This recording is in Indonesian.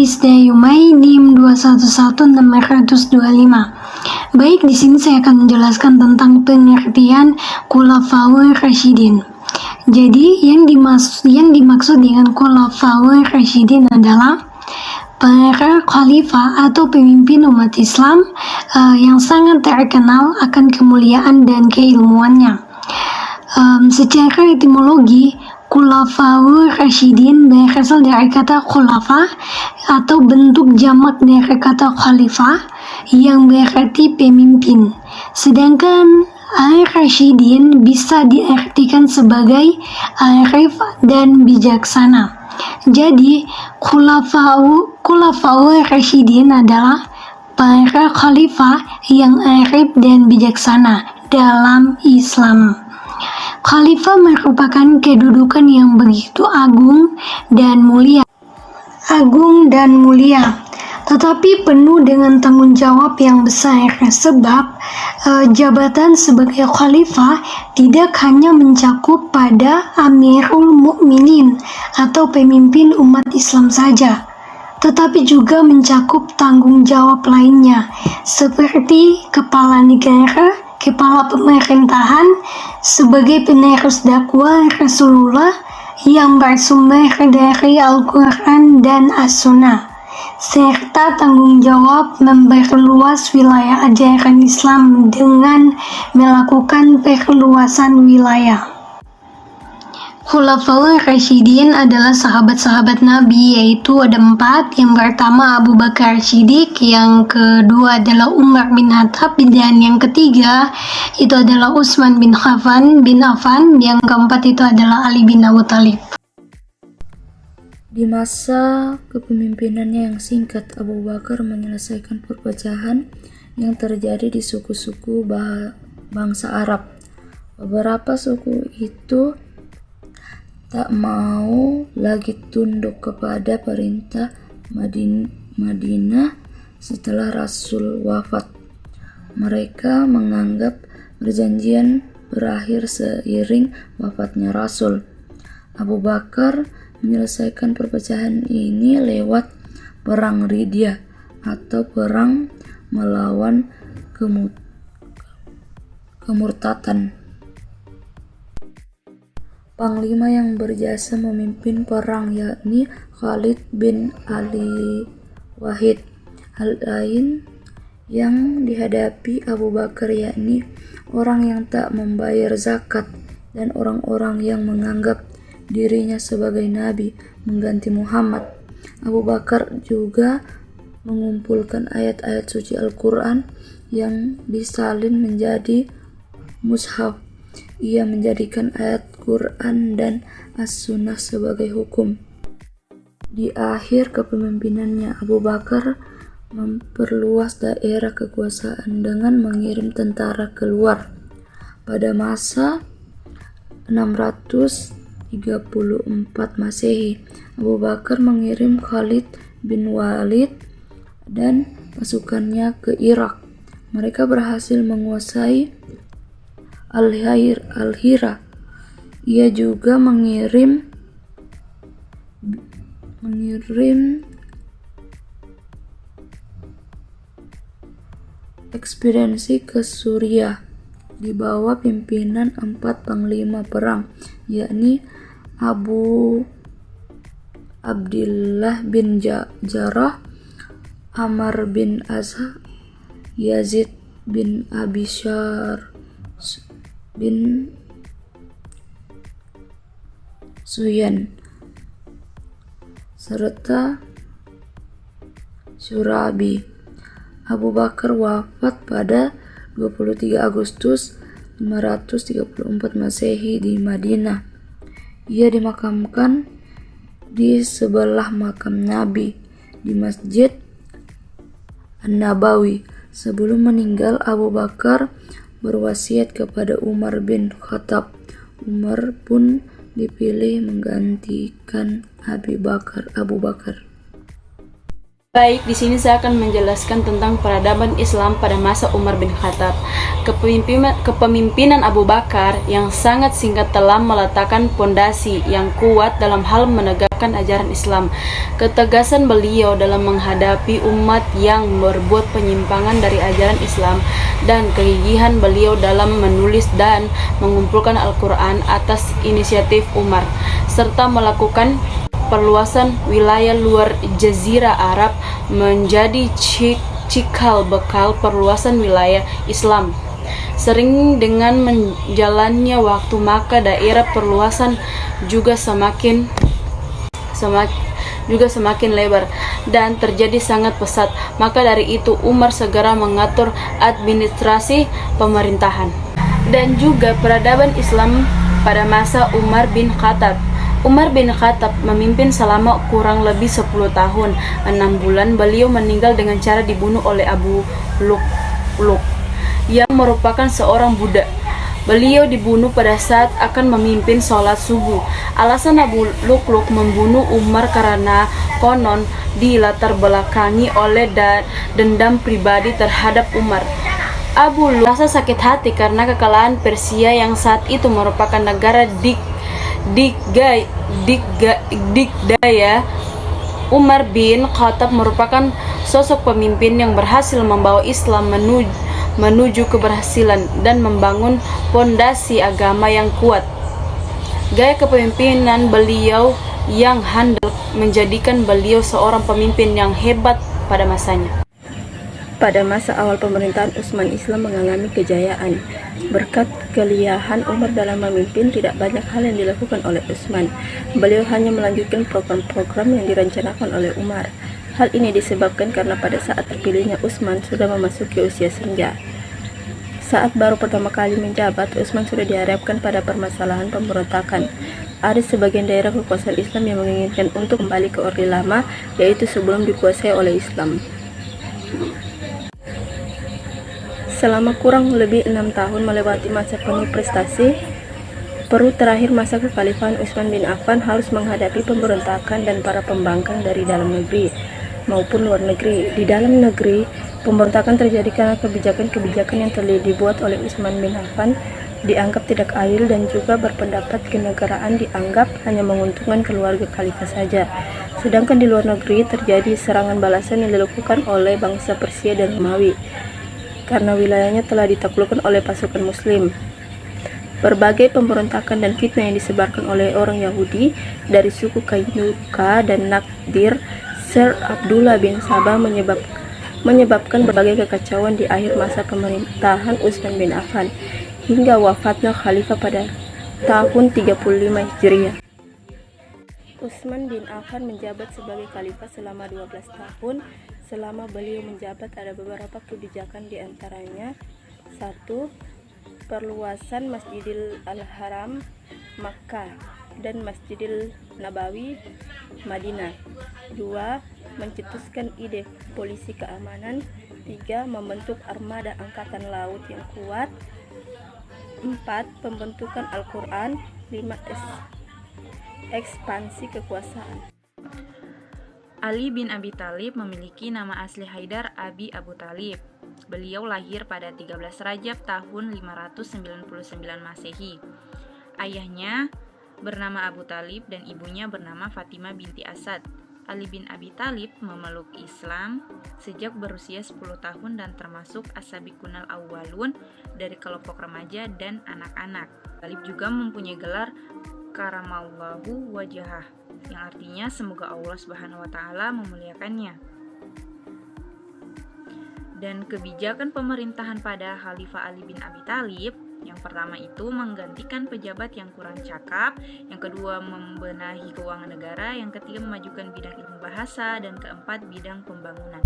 hadis Dayumai NIM 211625. Baik, di sini saya akan menjelaskan tentang pengertian Khulafaur Rasyidin. Jadi, yang dimaksud dengan Khulafaur Rasyidin adalah para khalifah atau pemimpin umat Islam yang sangat terkenal akan kemuliaan dan keilmuannya. Secara etimologi, Khulafaur Rasyidin berasal dari kata khulafa atau bentuk jamak dari kata khalifah yang berarti pemimpin. Sedangkan Ar-Rasyidin bisa diartikan sebagai arif dan bijaksana. Jadi, Khulafaur Rasyidin adalah para khalifah yang arif dan bijaksana dalam Islam. Khalifah merupakan kedudukan yang begitu agung dan mulia, tetapi penuh dengan tanggung jawab yang besar, sebab jabatan sebagai khalifah tidak hanya mencakup pada Amirul Mukminin atau pemimpin umat Islam saja, tetapi juga mencakup tanggung jawab lainnya seperti kepala negara, kepala pemerintahan, sebagai penerus dakwah Rasulullah yang bersumber dari Al-Quran dan As-Sunnah, serta tanggung jawab memperluas wilayah ajaran Islam dengan melakukan perluasan wilayah. Khulafaur Rasyidin adalah sahabat-sahabat Nabi, yaitu ada 4. Yang pertama Abu Bakar Siddiq, yang kedua adalah Umar bin Khattab, dan yang ketiga itu adalah Utsman bin Affan, yang keempat itu adalah Ali bin Abi Thalib. Di masa kepemimpinannya yang singkat, Abu Bakar menyelesaikan perpecahan yang terjadi di suku-suku bangsa Arab. Beberapa suku itu tak mau lagi tunduk kepada perintah Madinah setelah Rasul wafat. Mereka menganggap perjanjian berakhir seiring wafatnya Rasul. Abu Bakar menyelesaikan perpecahan ini lewat Perang Ridha atau perang melawan kemurtatan. Panglima yang berjasa memimpin perang yakni Khalid bin Ali Wahid. Hal lain yang dihadapi Abu Bakar yakni orang yang tak membayar zakat dan orang-orang yang menganggap dirinya sebagai nabi mengganti Muhammad. Abu Bakar juga mengumpulkan ayat-ayat suci Al-Quran yang disalin menjadi mushaf. Ia menjadikan ayat Quran dan As-Sunnah sebagai hukum. Di akhir kepemimpinannya, Abu Bakar memperluas daerah kekuasaan dengan mengirim tentara keluar. Pada masa 634 Masehi, Abu Bakar mengirim Khalid bin Walid dan pasukannya ke Irak. Mereka berhasil menguasai Al-Hira. Ia juga mengirim ekspedisi ke Suriah di bawah pimpinan 4 panglima perang, yakni Abu Abdillah bin Jarrah, Ammar bin Azhar, Yazid bin Abi Syar bin Suyan, serta Syurabi. Abu Bakar wafat pada 23 Agustus 534 Masehi di Madinah. Ia dimakamkan di sebelah makam Nabi di Masjid An-Nabawi. Sebelum meninggal, Abu Bakar berwasiat kepada Umar bin Khattab. Umar pun dipilih menggantikan Abu Bakar. Baik, di sini saya akan menjelaskan tentang peradaban Islam pada masa Umar bin Khattab. Kepemimpinan Abu Bakar yang sangat singkat telah meletakkan pondasi yang kuat dalam hal menegakkan ajaran Islam. Ketegasan beliau dalam menghadapi umat yang berbuat penyimpangan dari ajaran Islam dan kegigihan beliau dalam menulis dan mengumpulkan Al-Quran atas inisiatif Umar, serta melakukan perluasan wilayah luar Jazirah Arab menjadi cikal bakal perluasan wilayah Islam. Sering dengan menjalannya waktu, maka daerah perluasan juga semakin lebar dan terjadi sangat pesat. Maka dari itu Umar segera mengatur administrasi pemerintahan dan juga peradaban Islam pada masa Umar bin Khattab. Umar bin Khattab memimpin selama kurang lebih 10 tahun 6 bulan. Beliau meninggal dengan cara dibunuh oleh Abu Lukluk yang merupakan seorang budak. Beliau dibunuh pada saat akan memimpin sholat subuh. Alasan Abu Lukluk membunuh Umar karena konon dilatar belakangi oleh dendam pribadi terhadap Umar. Abu Lukluk merasa sakit hati karena kekalahan Persia yang saat itu merupakan negara dikdaya. Umar bin Khattab merupakan sosok pemimpin yang berhasil membawa Islam menuju keberhasilan dan membangun fondasi agama yang kuat. Gaya kepemimpinan beliau yang handal menjadikan beliau seorang pemimpin yang hebat pada masanya. Pada masa awal pemerintahan Utsman, Islam mengalami kejayaan. Berkat kelihayan Umar dalam memimpin, tidak banyak hal yang dilakukan oleh Utsman. Beliau hanya melanjutkan program-program yang direncanakan oleh Umar. Hal ini disebabkan karena pada saat terpilihnya Utsman sudah memasuki usia senja. Saat baru pertama kali menjabat, Utsman sudah dihadapkan pada permasalahan pemberontakan. Ada sebagian daerah kekuasaan Islam yang menginginkan untuk kembali ke Orde Lama, yaitu sebelum dikuasai oleh Islam. Selama kurang lebih 6 tahun melewati masa penuh prestasi, Peru terakhir masa kekhalifahan Utsman bin Affan harus menghadapi pemberontakan dan para pembangkang dari dalam negeri maupun luar negeri. Di dalam negeri, pemberontakan terjadi karena kebijakan-kebijakan yang telah dibuat oleh Utsman bin Affan dianggap tidak adil dan juga berpendapat kenegaraan dianggap hanya menguntungkan keluarga khalifah saja. Sedangkan di luar negeri terjadi serangan balasan yang dilakukan oleh bangsa Persia dan Romawi karena wilayahnya telah ditaklukkan oleh pasukan Muslim. Berbagai pemberontakan dan fitnah yang disebarkan oleh orang Yahudi dari suku Kainuka dan Nakdir, Sir Abdullah bin Sabah menyebabkan berbagai kekacauan di akhir masa pemerintahan Utsman bin Affan hingga wafatnya khalifah pada tahun 35 Hijriah. Utsman bin Affan menjabat sebagai khalifah selama 12 tahun. Selama beliau menjabat ada beberapa kebijakan, di antaranya 1. Perluasan Masjidil Al-Haram Makkah dan Masjidil Nabawi Madinah. 2. Mencetuskan ide polisi keamanan. 3. Membentuk armada angkatan laut yang kuat. 4. Pembentukan Al-Quran. 5. Ekspansi kekuasaan. Ali bin Abi Thalib memiliki nama asli Haidar Abi Abu Thalib. Beliau lahir pada 13 Rajab tahun 599 Masehi. Ayahnya bernama Abu Thalib dan ibunya bernama Fatimah binti Asad. Ali bin Abi Thalib memeluk Islam sejak berusia 10 tahun dan termasuk as-sabiqunal awwalun dari kelompok remaja dan anak-anak. Thalib juga mempunyai gelar karamallahu wajhah, yang artinya semoga Allah Subhanahu wa taala memuliakannya. Dan kebijakan pemerintahan pada Khalifah Ali bin Abi Thalib, yang pertama itu menggantikan pejabat yang kurang cakap, yang kedua membenahi keuangan negara, yang ketiga memajukan bidang ilmu bahasa, dan keempat bidang pembangunan.